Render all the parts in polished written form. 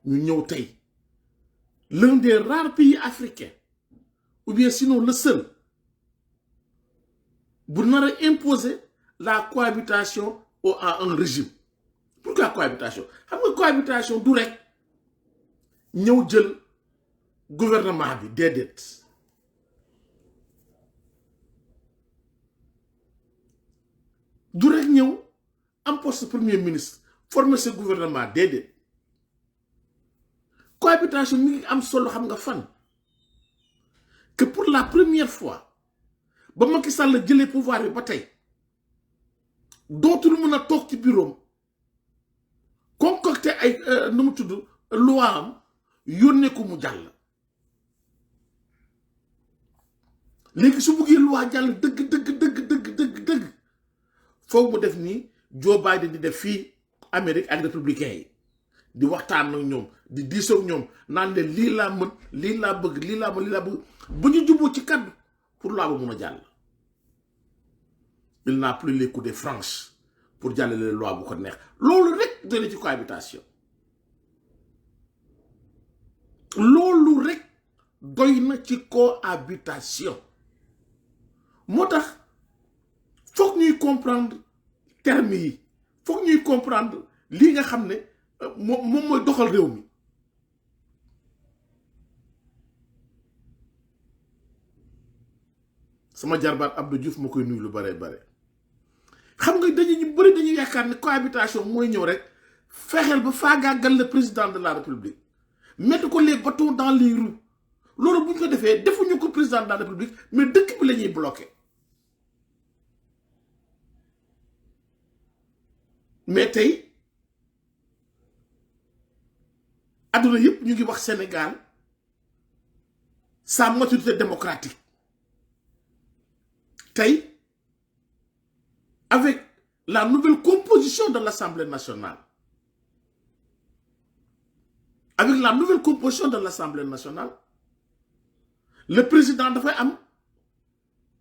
ñu ñëw tey l'un des rares pays africains ou bien sinon le seul bu nar a imposer la cohabitation à un régime. Pourquoi cohabitation? Xam nga cohabitation du rek ñëw jël gouvernement bi déedéet. Du rek ñëw am poste premier ministre former ce gouvernement déedéet. Cohabitation mi ngi am solo xam nga fan que pour la première fois ba Macky Sall jëlee pouvoir bi ba tey dootul mën a toog ci bureau concocté ay nu mu tudd loi am yónnee ko mu jàll. léegi su buggee loi jàll dëgg foog mu def nii Joe Biden di def fii Amérique ak républicain yi di waxtaan ak ñoom di diisoo ak ñoom naan leen lii laa mën lii laa bëgg lii laa mën lii laa bëgg bu ñu juboo ci kaddu pour loi ba mun a jàll. Il n'a plus les coups de franche pour jàllale les lois bu ko neex loolu rek doy na ci cohabitation. loolu rek doy na ci cohabitation. moo tax foog ñuy comprendre termes yi foog ñuy comprendre lii nga xam ne moom mooy doxal réew mi. sama jarbaat Abdou Diouf ma koy nuyu lu bare xam nga ñu bëri dañuy yaakaar ne cohabitation mooy ñëw rek fexeel ba faagaagal le président de la république mettre ko les bâtons dans les roues loolu bu ñu ko defee defuñu ko président de la république mais dëkk bi la ñuy bloqué. mais tey adduna yëpp ñu ngi wax Sénégal sa maturité démocratique. Tey avec la nouvelle composition de l'Assemblée nationale le président dafay am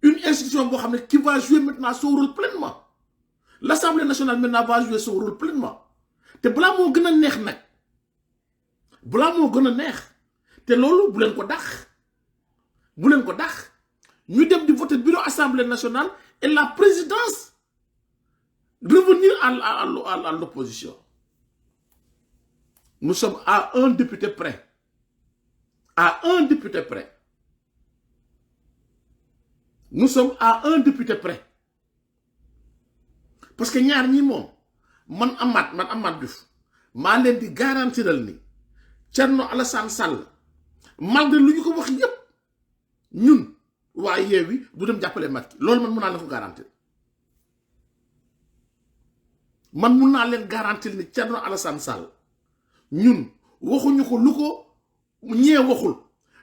une institution boo xam ne qui va jouer maintenant son rôle pleinement. L'Assemblée nationale maintenant va jouer son rôle pleinement te balaa moo gën a neex nag te loolu bu leen ko dax ñu dem di voter bureau Assemblée nationale et la présidence revenir à l'opposition. Nous sommes à un député près. Nous sommes à un député près. Parce que ñaar ñi moom man Amath Diouf maa leen di garantiral ni Thierno Alassane Sall malgré lu ñu ko wax yépp ñun waa Yewwi du dem jàppale Macky loolu man mun naa leen ko garantir. Man mun naa leen garantir ni Thierno Alassane Sall ñun waxuñu ko lu ko ñee waxul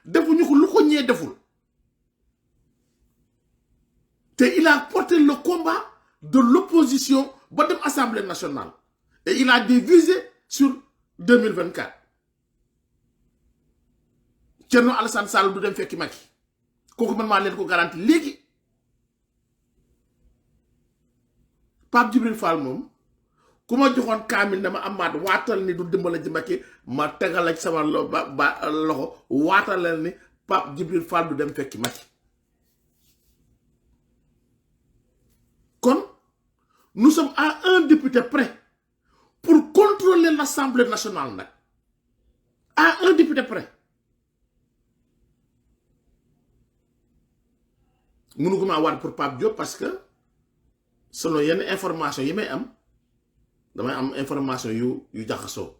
defuñu ko lu ko ñee deful te il a porté le combat de l'opposition ba dem Assemblée nationale et il a des visées sur 2024. Thierno Alassane Sall du dem fekki Macky kooku man maa leen ko garanti léegi. Pape Djibril Fall moom ku ma joxoon kaamil ne ma Amath waatal ni du dimbala ji Macky ma tegal ak sama loxo waatal ni Pape Djibril Fall du dem fekki Macky. Kon nous sommes à un député près pour contrôler l'Assemblée nationale nag à un député près. mënu ko maa waat pour Pape Diop parce que selon yenn information yi may am damay am information yu jaxasoo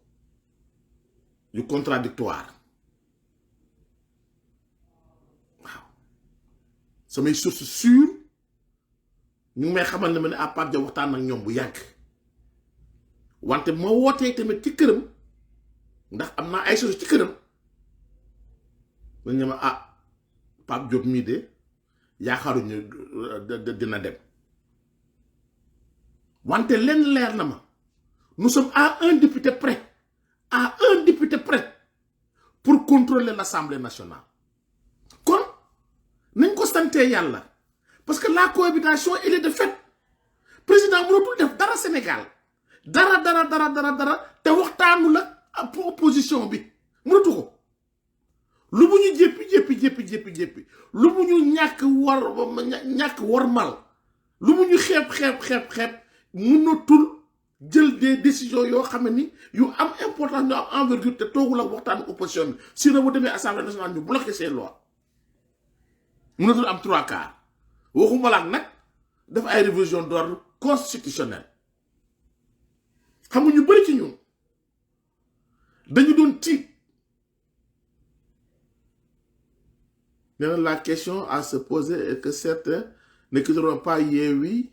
yu contradictoire waaw samay sources sûres ñu ngi may xamal ne ma ne à Pape Diop waxtaan ak ñoom bu yàgg wante ma wootee tamit ci këram ndax am naa ay sources ci këram dañ ne ma Pape Diop mii de yaakaaruñu dina dem wante leen leer na ma nous sommes à un député près pour contrôler l'Assemblée nationale. Kon nañ ko santee yàlla parce que la cohabitation elle est de fait. Président mënatul def dara Sénégal dara te waxtaanu la pour opposition bi mënatu ko lu mu ñu jéppi lu mu ñu ñàkk wormal lu mu ñu xeeb mënatul jël des décisions yoo xam ne ni yu am importance ñu am envergure te toogul ak waxtaan opposition bi sinon bu demee assemblée nationale ñu bloqué ces lois mënatul am 3/4 waxuma la nag def ay révision d'ordre constitutionnel xam nga ñu bëri ci ñun dañu doon tiit nee la question à se poser est que certains ne quitteront pas Yewwi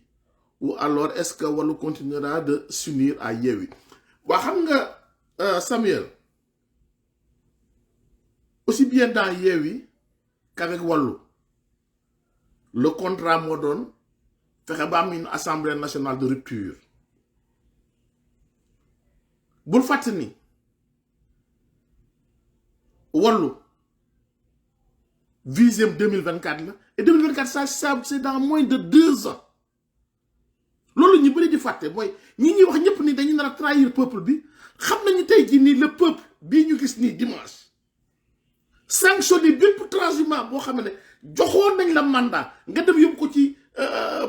ou alors est-ce que Wallu continuera de s'unir à Yewwi waa xam nga Samuel aussi bien dans Yewwi qu'avec Wallu le contrat moo doon fexe ba am une assemblée nationale de rupture bul fàtte ni Wallu visem 2024 la et 2024 ça c'est dans moins de 2 ans loolu ñu bëri di fàtte mooy ñi wax ñëpp ni dañu nar a trahir peuple bi xam nañu tey jii nii le peuple bii ñu gis nii dimanche sanctionné bépp transhumant boo xam ne joxoon nañ la mandat nga dem yóbbu ko ci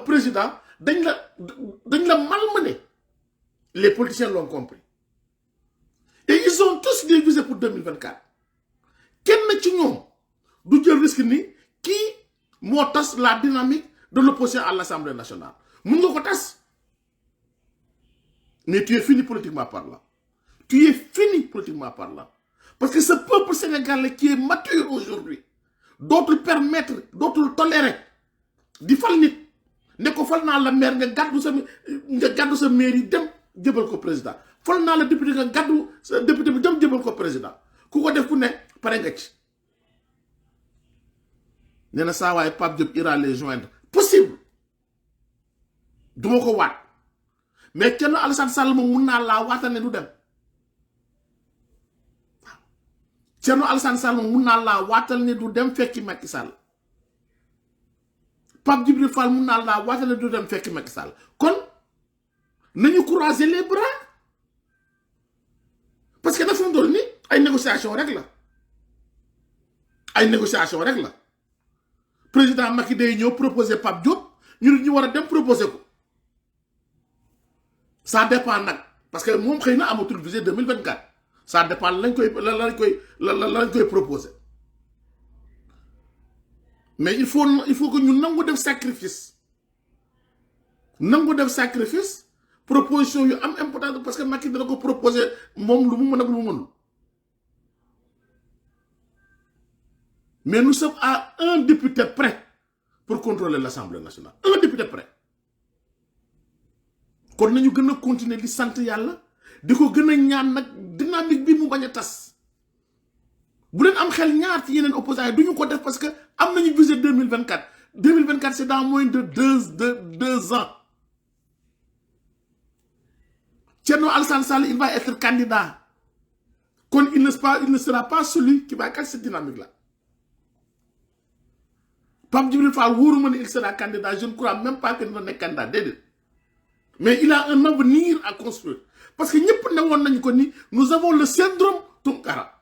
président dañ la malmené les politiciens l'ont compris et ils ont tous des visées pour 2024 kenn ci ñoom du jël risque ni kii moo tas la dynamique de l'opposition à l'Assemblée nationale mun nga ko tas mais tu es fini politiquement parlant parce que ce peuple sénégalais qui est mature aujourd'hui dootul permettre dootul tolérer di fal nit ne ko fal naa la maire nga gàddu sa mairie dem jëbal ko président fal naa la député nga gàddu sa député bi dem jëbal ko président ku ko def ku ne pare nga ci nee na saa waaye Pape Diop ira les joindre possible duma ko waat mais kenn Alassane Sall moom mun naa laa waatal ne du dem Thierno Alassane Sall moom mun naa laa waatal ne du dem fekki Macky Sall Pape Djibril Fall mun naa laa waatal ne du dem fekki Macky Sall kon nañu croiser les bras parce que dafa doon ni ay négociation rek la président Macky day ñëw proposer Pape Diop ñu war a dem proposer ko ça dépend nag parce que moom xëy na amatul visée 2024 ça dépend lañ koy proposer mais il faut que ñu nangu def sacrifice proposition yu am importance parce que Macky dana ko proposer moom lu mu mën ak lu mu mënul mais nous sommes à un député près pour contrôler l'Assemblée nationale un député près kon nañu gën a continuer di sant yàlla di ko gën a ñaan nag dynamique bi mu bañ a tas bu leen am xel ñaar ci yeneen opposants yi du ñu ko def parce que am nañu visé 2024 c'est dans moins de deux ans Thierno Alassane Sall il va être candidat kon il ne sera pas celui qui va casser cette dynamique là Pape Djibril Fall wóoruma ne il sera candidat je ne crois même pas que dina nekk candidat déedéet mais il a un avenir à construire parce que ñëpp ne woon nañu ko ni nous avons le syndrome Tunkara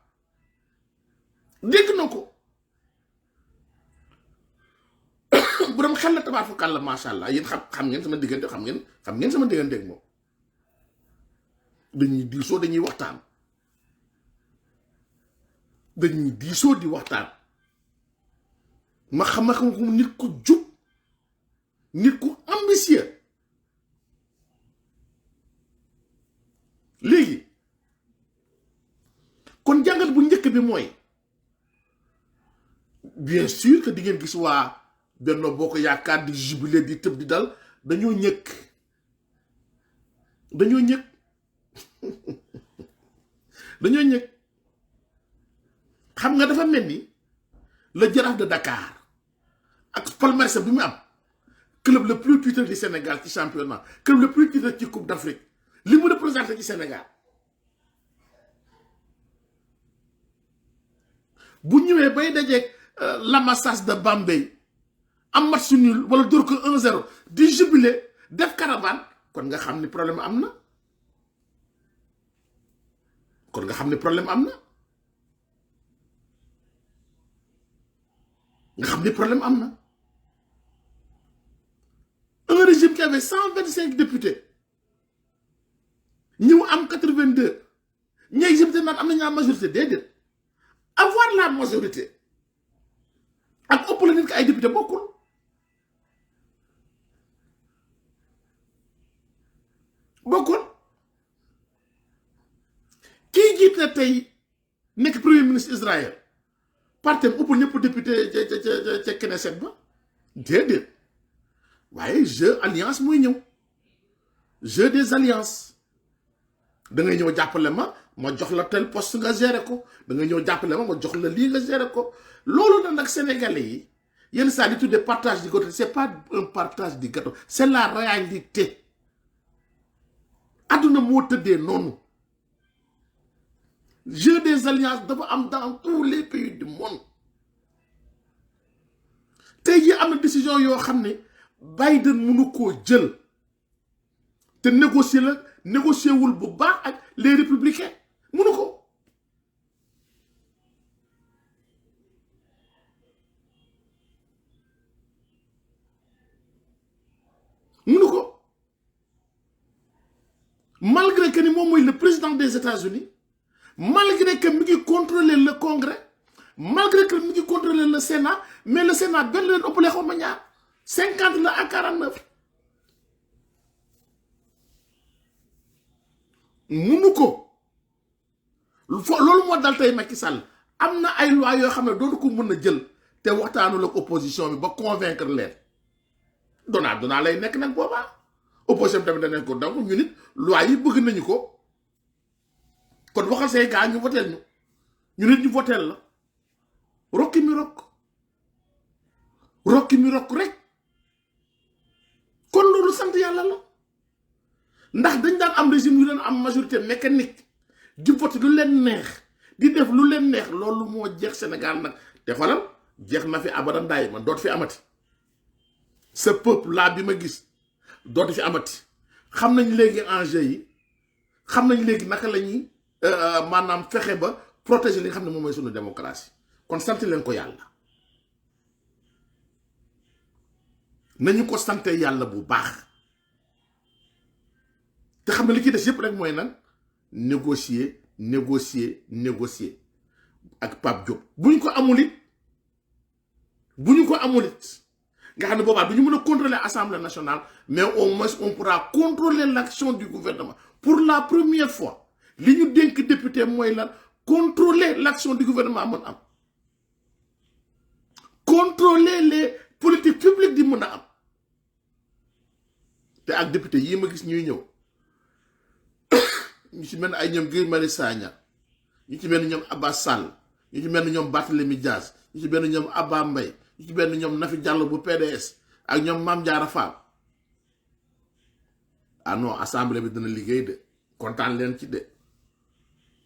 dégg na ko bu dem xel la tabaarkalla macha allah yéen xam ngeen sama diggante xam ngeen sama diggante ak moom dañuy diisoo dañuy waxtaan di waxtaan ma xam ko nit ku jub nit ku ambitieux léegi kon jàngat bu njëkk bi mooy bien sûr que di ngeen gis waa Benno Bokk Yaakaar di jubilé di tëb di dal dañoo ñëkk xam nga dafa mel ni le Jaraaf de Dakar ak palmarès bi mu am club le plus titré du Sénégal ci championnat club le plus titré ci Coupe d'Afrique li mu représenté ci Sénégal bu ñëwee bay dajeeg l'Amassas de Bambey am match nul wala dóor ko 1-0 di jubilé def caravane kon nga xam ni problème am na kon nga xam ne problème am na nga xam ne problème am na un régime qui avait 125 députés ñëw am 82 ñay jëmte naan am nañu la majorité déedéet avoir la majorité ak ëpp la nit ko ay député bokkul kii jiite tey nekk premier ministre Israël partem ëpp ñëpp député ca Knesset ba déedéet waaye jeu alliance mooy ñëw jeu des alliances da ngay ñëw jàppale ma jox la tel poste nga gérer ko da ngay ñëw jàppale ma jox la lii nga gérer ko loolu nag sénégalais yi yenn saa di tuddee partage du gâteau c'est pas un partage du gâteau c'est la réalité adduna moo tëddee noonu jeu des alliances dafa am dans tous les pays du monde tey jii am na décision yoo xam ne Biden mënu koo jël te négocier wul bu baax ak les républicains mënu ko malgré que ni moom mooy le président des États-Unis malgré que mi ngi contrôler le Congrès malgré que mi ngi contrôler le Sénat mais le Sénat benn leen ëppale xaw ma ñaar 50 la à 49 munu ko loolu moo dal tey Macky Sall am na ay loi yoo xam ne dootu ko mën a jël te waxtaanul ak opposition bi ba convaincre leen donaa lay nekk nag boobaa opposition bi tamit danañ ko donc ñu nit loi yi bëgg nañu ko kon waxal say gars ñu voteel ñu nit ñu voteel la rokki mi rokk rek kon loolu sant yàlla la ndax dañ daan am régime yu leen am majorité mécanique di vote lu leen neex di def lu leen neex loolu moo jeex Sénégal nag te xoolal jeex na fi abadan daay man doot fi amati ce peuple là bi ma gis dootu fi amati xam nañ léegi enjeu yi xam nañ léegi naka la ñuy maanaam fexe ba protéger li nga xam ne moom mooy sunu démocratie kon sant leen ko yàlla nañu ko sante yàlla bu baax te xam ne li ci des yëpp rek mooy nag négocier ak Pape Diop bu ñu ko amul it nga xam ne boobaa du ñu mën a contrôler Assemblée nationale mais au moins on pourra contrôler l'action du gouvernement pour la première fois li ñu dénk député mooy lan contrôler l'action du gouvernement mën am contrôler les politiques publiques di mën a am te ak député yii ma gis ñuy ñëw ñu ci mel ni ay ñoom Guy Marius Sagna ñu ci mel ni ñoom Abbas Sall ñu ci mel ni ñoom Barthélémy Dias ñu ci mel ni ñoom Abba Mbaye ñu ci mel ni ñoom Nafi Diallo bu PDS ak ñoom Mame Diarra Fam ah non assemblée bi dina liggéey de kontaan leen ci de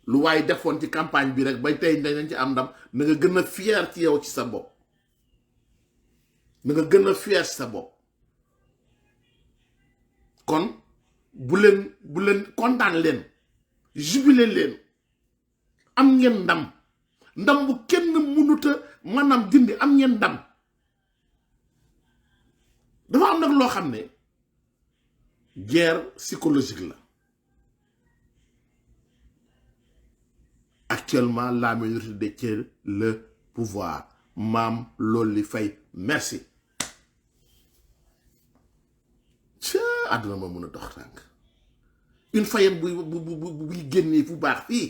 lu waaye defoon ci campagne bi rek bay tey dañ ci am ndam na nga gën a fier ci yow ci sa bopp na nga gën a fier ci sa bopp kon bu leen kontaan leen jubilé leen am ngeen ndam bu kenn mënuta maanaam dindi am ngeen ndam dafa am nag loo xam ne guerre psychologique la actuellement la minorité détient le pouvoir Mame Loli Faye merci àdduna ma mën a dox tànk une Fayeen buy génnee fu baax fii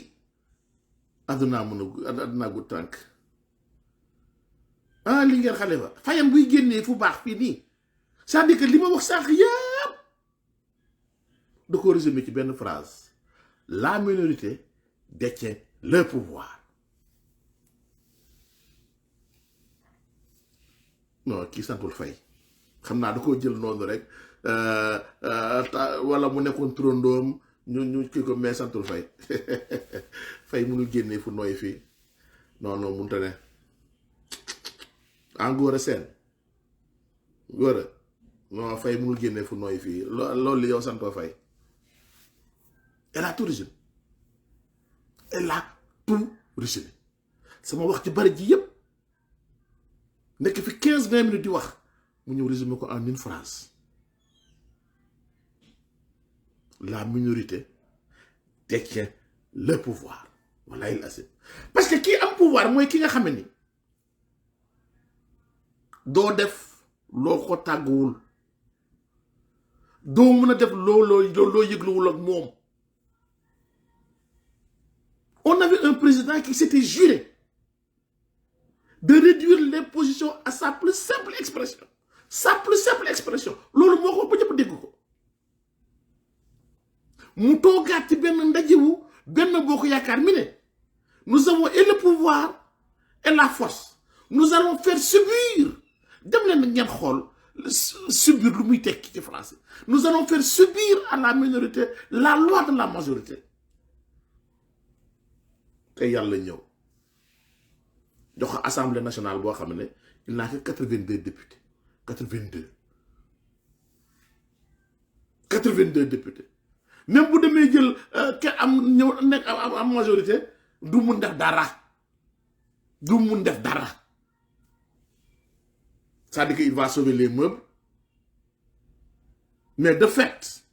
àdduna gu tànk li ngeen xale ba Fayeen buy génnee fu baax fii nii c'est-à-dire que li ma wax sànq yëpp da ko résumé ci benn phrase la minorité détient le pouvoir non kii santul Faye xam naa da koo jël noonu rek wala mu nekkoon turandoom ñu kii ko mais santul Faye Faye mënul génnee fu nooy fii non mënta ne Ngóora Seen Ngóora non Faye mënul génnee fu nooy fii loolu li yow santoo Faye elle a tout résumé elle a tout résumé sama wax ci bari ji yépp nekk fi 15-20 minutes di wax mu ñëw résumé ko en une phrase la minorité détient le pouvoir voilà il assez parce que kii am pouvoir mooy ki nga xam ni doo def loo ko tàgguwul doo mën a def loo yëgluwul ak moom. On avait un président qui s'était juré de réduire l'imposition à sa plus simple expression. Sa plus simple expression. Lolo moko ba ñep dégg ko. Mu togaat ci benn ndajewu benn boko yaakaar mi ne nous avons et le pouvoir et la force. Nous allons faire subir. Dem leen ngeen xool subir lu muy tekki ci français. Nous allons faire subir à la minorité la loi de la majorité. te yàlla ñëw jox ko assemblée nationale boo xam ne il n'a que 82 députés 82 députés même bu demee jël ke am ñëw nekk am majorité du mun def dara c'est-à-dire qu'il va sauver les meubles mais de fait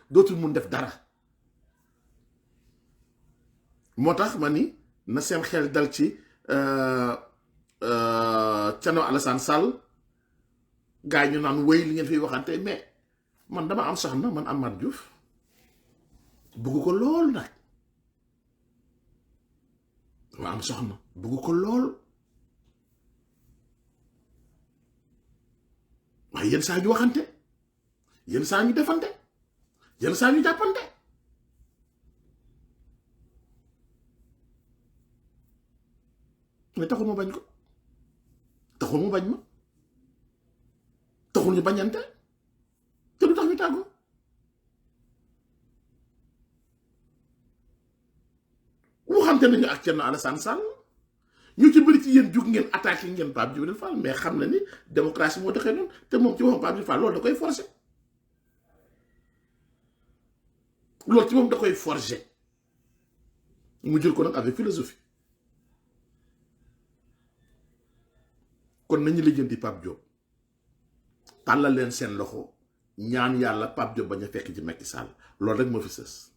dootul mun def dara. moo tax ma ni na seen xel dal ci Thierno Alassane Sall gars ñu naan wéy li ngeen fiy waxante mais man dama am soxna man Amath Diouf bëgg ko lool nag dama am soxna bëgg ko lool waaye yenn saa ñu waxante yenn saa ñu defante yenn saa ñu jàppante mais taxul ma bañ ko taxul mu bañ ma taxul ñu bañante te du tax ñu tàggoo waxante nañu ak Thierno Alassane Sall ñu ci bëri ci yéen jug ngeen attaqué ngeen Pape Djibril Fall mais xam na ni démocratie moo doxee noonu te moom ci waxam Pape Djibril Fall loolu da koy forcer loolu ci moom da koy forger mu jël ko nag avec philosophie. kon nañu lijjanti Pape Diop tàllal leen seen loxo ñaan yàlla Pape Diop bañ a fekk ci Macky Sall loolu rek moo fi sës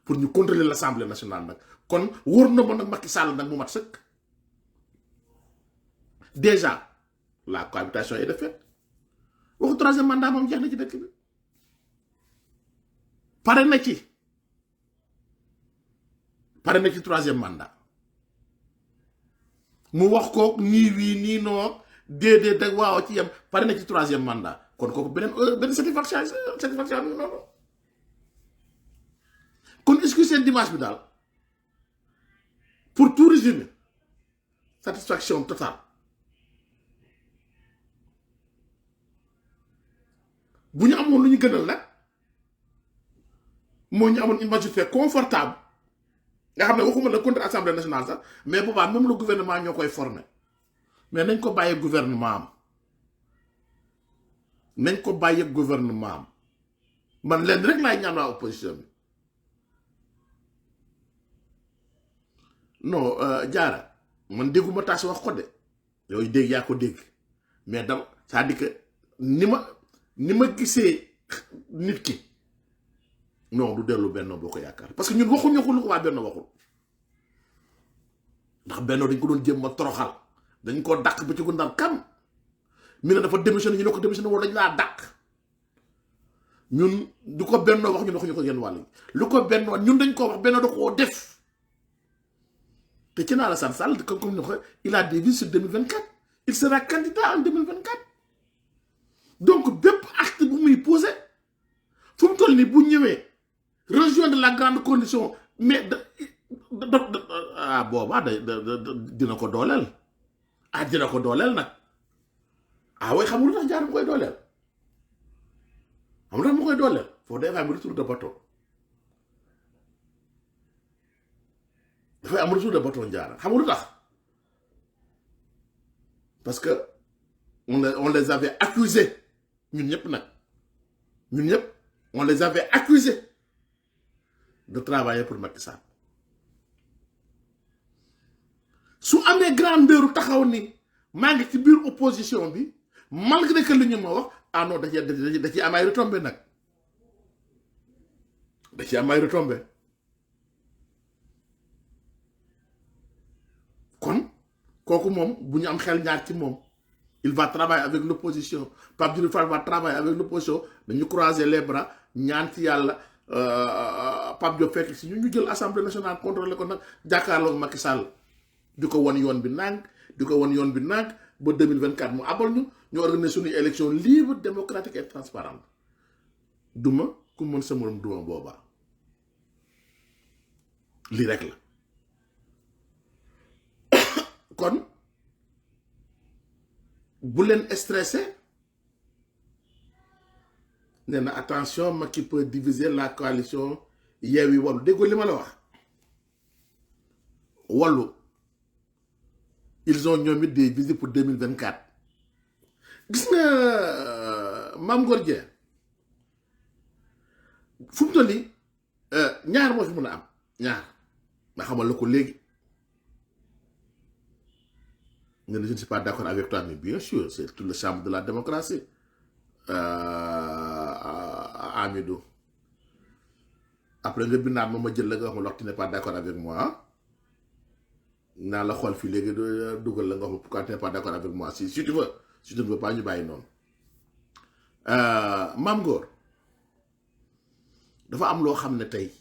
pour ñu contrôler l'Assemblée nationale nag kon wóor na ma nag Macky Sall nag mu mat sëkk déjà la cohabitation est de fait waxu troisième mandat moom jeex na ci dëkk bi pare na ci troisième mandat mu wax ko nii wii nii noo déedéet dag waaw ci yem pare na ci troisième mandat kon kooku beneen satisfaction bi noonu kon est-ce que seen dimanche bi daal pour tout résumer satisfaction totale bu ñu amoon lu ñu gënal nag moo ñu amoon une majorité confortable nga xam ne waxuma la contre assemblée nationale sax mais boobaa même le gouvernement ñoo koy formé mais nañ ko bàyyi gouvernement am man leen rek laay ñaan waa opposition bi non jaara man dégguma taas wax ko de yooyu dégg yaa ko dégg mais dam c'est-à-dire que ni ma gisee nit ki non du dellu Benno Bokk Yaakaar parce que ñun waxuñu ko lu ko waa Benno waxul ndax Benno dañ ko doon jéem a toroxal dañ ko dàq ba ci ko ndar kam mi ne dafa démissionné ñu ne ko démissionné wala dañ laa dàq ñun du ko Benno wax ñun waxuñu ko yenn wàll lu ko Benno ñun dañ ko wax Benno da koo def te ci naa la Sall Sall comme ni ko il a des vies sur 2024 il sera candidat en 2024 donc bépp acte bu muy posé fu mu toll nii bu ñëwee rejoindre la grande condition mais boobaa dina ko dooleel dina ko dooleel nag way xam nga lu tax jaar mu koy dooleel xam nga lu tax mu koy dooleel foofu day am retour de bâton dafay am retour de bâton jaar xam nga lu tax parce que on les avait accusés ñun ñëpp on les avait accusés de travailler pour Macky Sall su amee grandeur taxaw ni maa ngi ci biir opposition bi malgré que li ñu ma wax ah non da ci am ay retombées nag da ci am ay retombées kon kooku moom bu ñu am xel ñaar ci moom il va travailler avec l'opposition Pape Djibril Fall va travailler avec l'opposition dañu croiser les bras ñaan ci yàlla Pape Diop fekk si ñu jël assemblée nationale contrôlé ko nag jàkkaarloog Macky Sall di ko won yoon bi nànk di ko won yoon bi nànk ba 2024 mu abal ñu organiser suñu élection libre démocratique et transparente duma ku mën sa morom duma boobaa lii rek la kon bu leen stressé nee na attention Macky peut diviser la coalition Yewwi Wallu déggoo li ma la wax Wallu ils ont ñoom it des visées pour 2024 gis nga Mame Ngor Dieng fu mu toll nii ñaar moo fi mën a am ñaar nga xamal la ko léegi nga ne je ne suis pas d'accord avec toi mais bien sûr c'est tout le charme de la démocratie Amidou après nga bindaat ma jël la nga wax ma tu n'es pas d'accord avec moi naa la xool fii léegi dugal la nga wax ma pourquoi tu n'es pas d'accord avec moi si tu veux si tu ne veux pas ñu bàyyi noonu Mame Ngor dafa am loo xam ne tey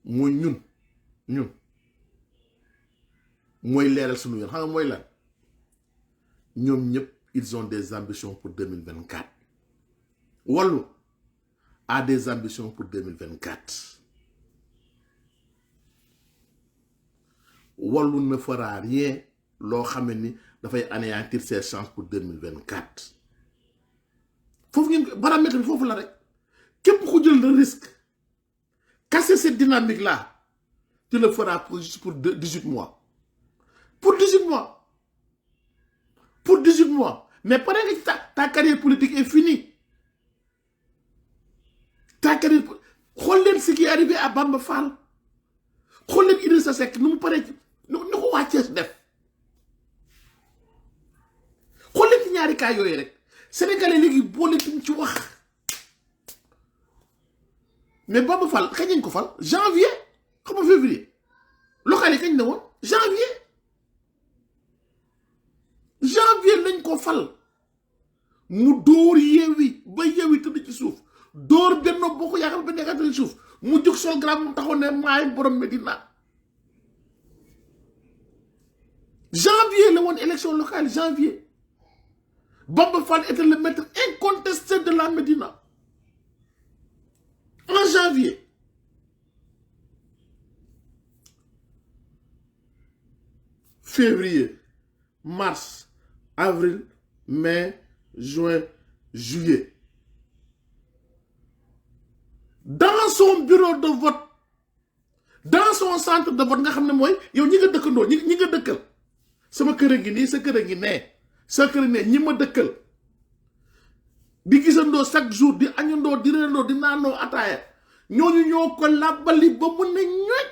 mooy ñun mooy leeral suñu yoon xam nga mooy lan ñoom ñëpp ils ont des ambitions pour 2024 Wallu a des ambitions pour 2024 Wallu ne fera rien loo xam ni dafay anéantir ses chances pour 2024 foofu ngeen paramètre bi foofu la rek képp ku jël le risque casser cette dynamique là tu le feras juste pour 18 mois pour 18 mois pour 18 mois mais pendant que ta carrière politique est finie ta carrière xool leen ce qui est arrivé à Bamba Fall xool leen Idrissa Seck nu mu paree nu ko waa Thiès def xool leen ci ñaari cas yooyu rek sénégalais léegi boole tuñ ci wax mais Bamba Fall kañ lañ ko fal janvier xam nga février local yi kañ la woon janvier lañ ko fal mu dóor Yewwi ba Yewwi tëdd ci suuf dóor Benno Bokk Yaakaar ba nekk ci suuf mu jóg sol grave mu taxoon ne maay borom Medina janvier la woon élection locale janvier Bamba Fall était le maître incontesté de la Médina en janvier février mars avril mai juin juillet dans son bureau de vote dans son centre de vote nga xam ne mooy yow ñi nga dëkkandoo ñi nga dëkkal sama kër a ngi nii sa kër a ngi nee sa kër a ngi nee ñi ma dëkkal di gisandoo chaque jour di añandoo di reerandoo di naanoo ataaya ñooñu ñoo ko làbbali ba mu ne ñooj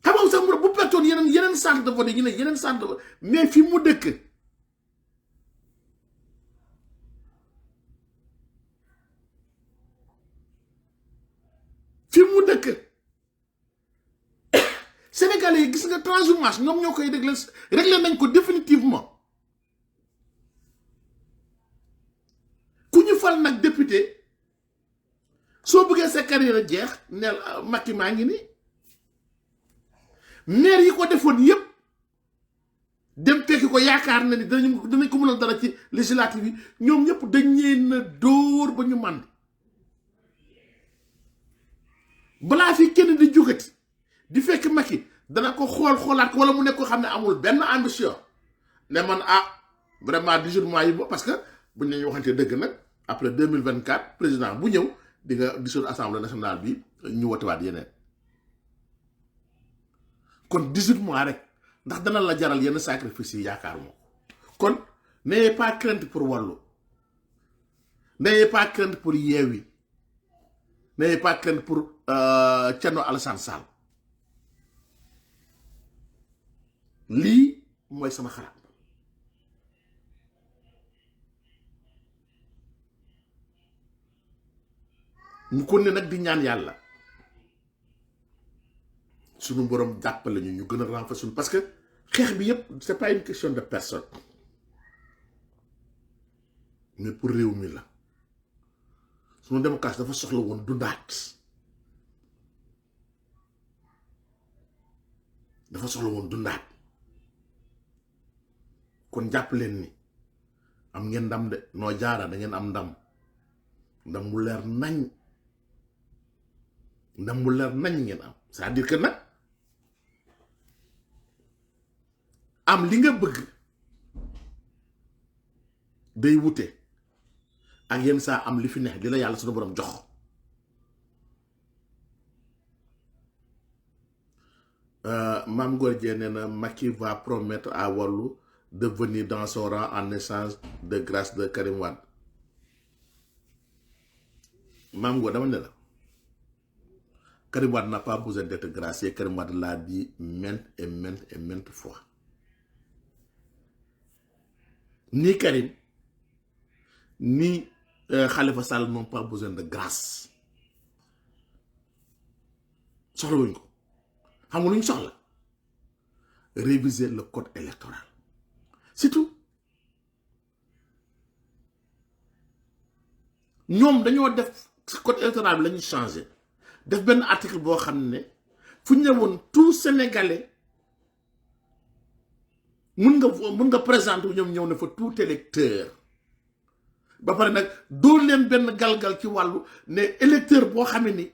xam nga sax bu pertoon yeneen centre de vote yi ñu ne yeneen centre de vote mais fi mu dëkk Sénégalais yi gis nga transhumance ñoom ñoo koy réglé nañ ko définitivement ku ñu fal nag député soo bëggee sa carrière jeex neel Macky maa ngi nii maire yi ko defoon yépp dem tekki ko yaakaar na ni danañ ko mënal dara ci législative yi ñoom ñëpp dañ leen a dóor ba ñu mànd balaa fi kenn di jógati di fekk Macky dana ko xoolaat ko wala mu nekk ko xam ne amul benn ambition ne man vraiment 18 mois yi parce que buñ nañu waxante dëgg nag après 2024 président bu ñëw di nga dissoudre assemblée nationale bi ñu wotewaat yeneen kon 18 mois rek ndax dana la jaral yenn sacrifice yi yaakaar moo kon n'ayez pas crainte pour Wallu n'ayez pas crainte pour Yewwi n'ayez pas crainte pour Thierno Alassane Sall lii mooy sama xalaat ñu ko ne nag di ñaan yàlla suñu borom jàppale ñu gën a renforcer parce que xeex bi yépp c'est pas une question de personne mais pour réew mi la suñu démocratie dafa soxla woon dundaat kon jàpp leen ni am ngeen ndam de noo jaara da ngeen am ndam mu leer nañ ngeen am c'est-à-dire que nag am li nga bëgg day wute ak yenn saa am li fi neex li la yàlla suñu borom jox Mame Gor Dieng nee na Macky va promettre à Wallu de venir dans son rang en échange de grâce de Karim Wade Mame Gor dama ne la Karim Wade n'a pas besoin d'être gracié. Karim Wade l'a dit maintes fois. Ni Karim, ni Khalifa Sall n'ont pas besoin de grâce. Soxla wuñ ko xam nga lu ñu soxla réviser le code électoral c'est tout. ñoom dañoo def code électoral bi la ñu changé def benn article boo xam ne fu ñu ne woon tout sénégalais mun nga présenter ñoom ñëw na fa tout électeur ba pare nag dóor leen benn galgal ci wàllu ne électeur boo xam ne ni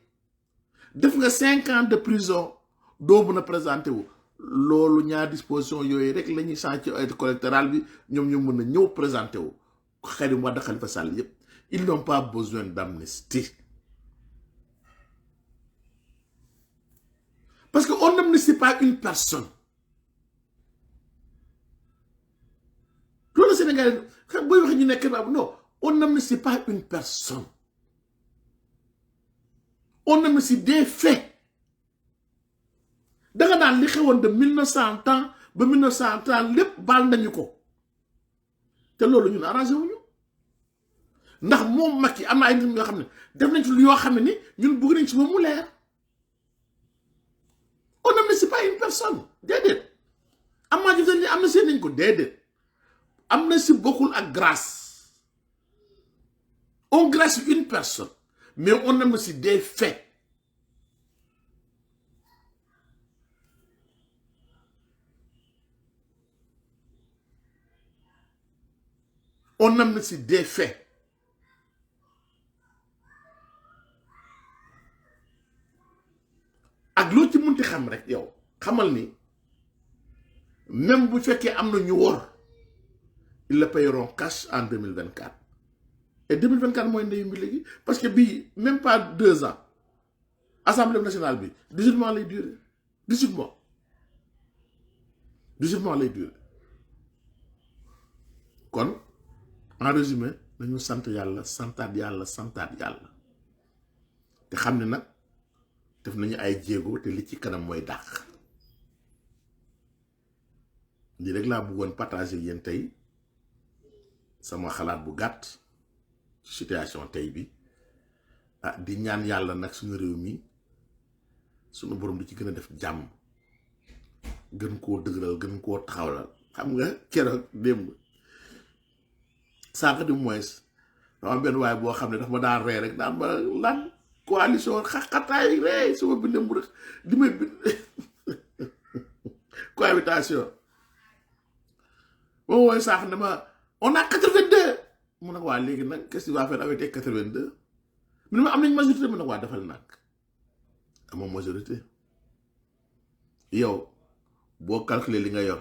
def nga 5 ans de prison doo mën a présenté wu loolu ñaar disposition yooyu rek la ñuy changé ci code électoral bi ñoom ñu mën a ñëw présenté wu Karim Wade Khalifa Sall yépp ils n'ont pas besoin d'amnistie. Parce qu'on n'amnistie pas une personne. Tout le Sénégal, non, on n'amnistie pas une personne. On amnistie des faits. Dans le de 1900 ans, 1930, les balles de Nuko. C'est ce que nous arrangons. Ndax moom Macky am na ay nit ñoo xam ne def nañ ci lu yoo xam ne ni ñun bëgg nañ ci moom mu leer on n'amnistie pas une personne déedéet am naa jëf ni am na seen nañ ko déedéet am na si bokkul ak grâce on grâce une personne mais on amnistie des faits on amnistie des faits. ak loo ci munti xam rek yow xamal ni même bu fekkee am na ñu wor ils le paieront cash en 2024 et 2024 mooy ndeyu mbi léegi parce que bii même pas 2 ans assemblée nationale bi 18 mois lay durer 18 mois lay durer kon en résumé nañu sant yàlla santaat yàlla te xam ne nag def nañu ay jéego te li ci kanam mooy dàq lii rek laa bëggoon partager yéen tey sama xalaat bu gàtt situation tey bi di ñaan yàlla nag suñu réew mi suñu borom di ci gën a def jàmm gën koo dëgëral gën koo taxawlal xam nga keroog démb sànq di moins dama benn waaye boo xam ne dafa ma daan ree rek daan ma lan coalition xaxataay rey suma binde mu rek di may bind cohabitation moom wooy saax ne ma on a 82 mu ne ko waa léegi nag qu'est-ce que tu vas faire avec 82 mu ne ma am nañ majorité mu ne ko waa defal nag amoo majorité yow boo calculer li nga yor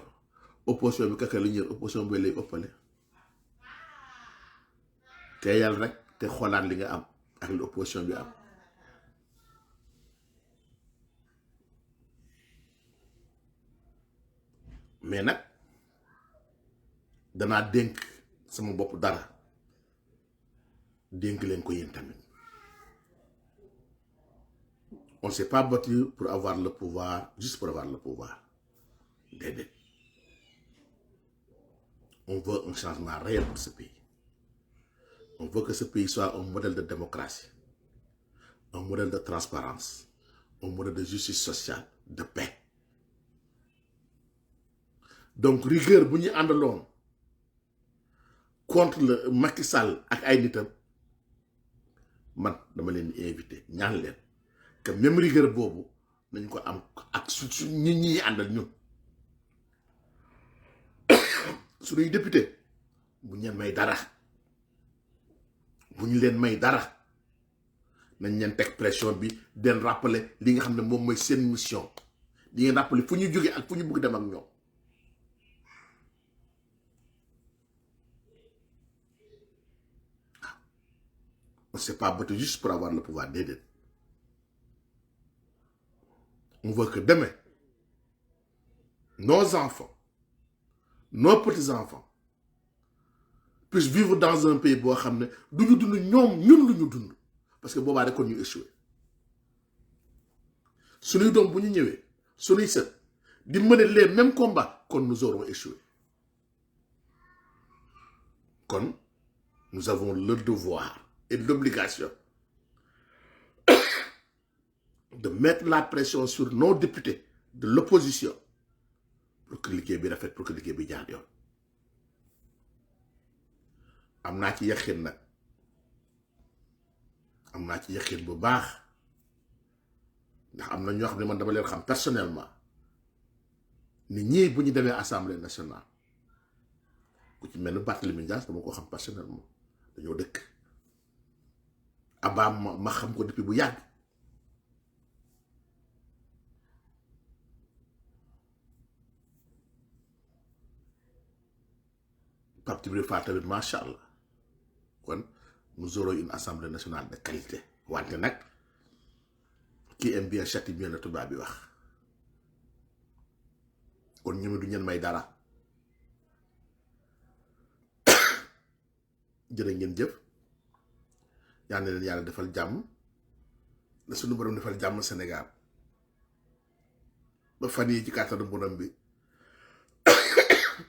opposition bi kaka li ñu yor opposition bi lay ëppale te yàlla rek te xoolaat li nga am ak li opposition bi am mais nag danaa dénk sama bopp dara dénk leen ko yéen tamit on s'est pas battu pour avoir le pouvoir juste pour avoir le pouvoir déedéet On veut un changement réel pour ce pays. On veut que ce pays soit un modèle de démocratie, un modèle de transparence, un modèle de justice sociale, de paix. Donc, rigueur, bu ñu àndaloon contre le Macky Sall ak ay nitam, man dama leen invité ñaan leen que même rigueur boobu nañ ko am ak su ñi àndal ñun suñuy député bu ñu may dara bu ñu leen may dara nañ leen teg pression bi den rappeler li nga xam ne moom mooy seen mission di ngeen rappeler fu ñu jógee ak fu ñu bëgg dem ak ñoom. On ne s'est pas battu juste pour avoir le pouvoir d'aider. On veut que demain, nos enfants, nos petits-enfants, puissent vivre dans un pays où nous dund parce que boobaa rek kon ñu échoué. Suñuy doom bu ñu ñëwee suñuy sët di mener les mêmes combats kon nous aurons échoué. Kon nous avons le devoir et l'obligation de mettre la pression sur nos députés de l'opposition pour que liggéey bi rafet, pour que liggéey bi jaar yoon. Am naa ci yaqin nag am naa ci yaqin bu baax ndax am na ñoo xam ne man dama leen xam personnellement ni ñii bu ñu demee assemblée nationale ku ci mel ni Barthélémy Dias dama ko xam personnellement dañoo dëkk Abba ma xam ko depuis bu yàgg Pape Djibril Fall tamit macha allah kon nous aurons une assemblée nationale de qualité wante nag qui aime bien châtie bien la tubaab bi wax kon ñu du ñen may dara jërë ngeen jëf yal na leen yàlla defal jàmm la suñu borom defal jàmm Sénégal ba fan yi ci kàttanu borom bi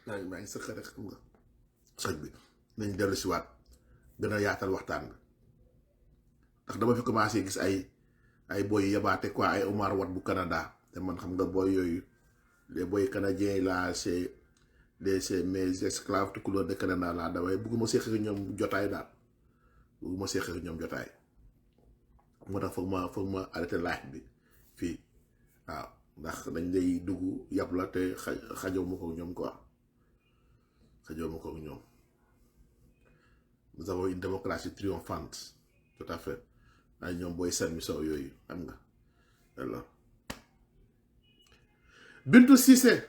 maa ngi sëq rek xam nga soj bi nañ dellu si waat gën a yaatal waxtaan bi ndax dama fi commencé gis ay boy yabaate quoi ay Omar Wat bu Canada te man xam nga boy yooyu les boys canadiens là c'est mes esclaves de couleur de Canada là damay bëgguma seex ak ñoom jotaay daal bëgguma seex ak ñoom jotaay moo tax foog ma arrêté live bi fii waaw ndax dañ lay dugg yàpp la te xajoo ma ko ñoom quoi xajoo ma ko ñoom. Nous avons une démocratie triomphante tout à fait ay ñoom booy seen mission yooyu xam nga alors Bintou Cissé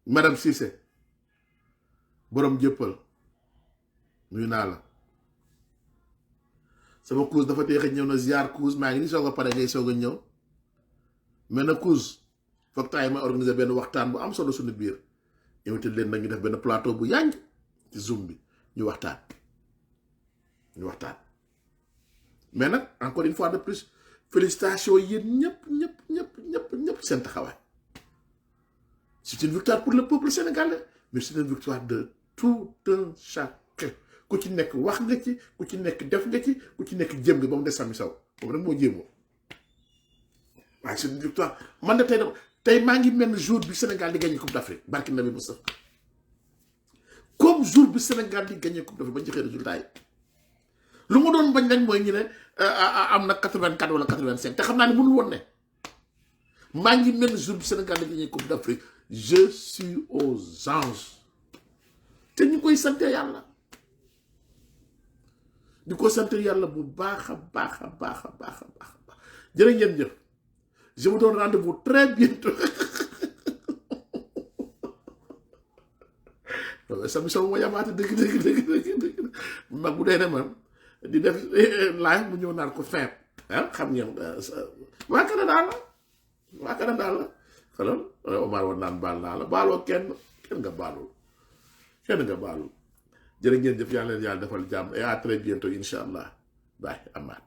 madame Cissé borom jëppal nuyu naa la sama cousin dafa teex ñëw na ziar cousin maa ngi ni soog a pare ngay soog a ñëw mais na cousin foog taay ma organiser benn waxtaan bu am solo suñu biir invité leen nag ñu def benn plateau bu yànj ci Zoom bi ñu waxtaan mais nag encore une fois de plus félicitations yéen ñëpp seen taxawaay c'est une victoire pour le peuple sénégalais mais c'est une victoire de tout un chacun ku ci nekk wax nga ci ku ci nekk def nga ci ku ci nekk jéem nga ba mu des Samy Sow moom rek moo jéemoo waaye c'est une victoire man de tey maa ngi mel jour bi Sénégal di gagné Coupe d'Afrique barki Nabi Moustapha comme jour bi Sénégal di gagné Coupe d'Afrique bañ joxee résultat yi lu ma doon bañ nañ mooy ñu ne am na 84 wala 85 te xam naa ne mënul woon ne maa ngi mel jour bi Sénégal di gagné Coupe d'Afrique je suis aux anges te ñu koy sant yàlla di ko sant yàlla bu baax a baax jërë ngeen jëf je vous donne rendez-vous très bientôt Samy Sow moo yamaate dëgg mag bu dee ne man di def live bu ñëw naan ko fin xam ngeen waa Canada la xelal Omar war naan baal naa la baaloo kenn nga baalul jërë ngeen jëf yàlla leen yàlla defal jàmm et à très bientôt incha allah bye amaat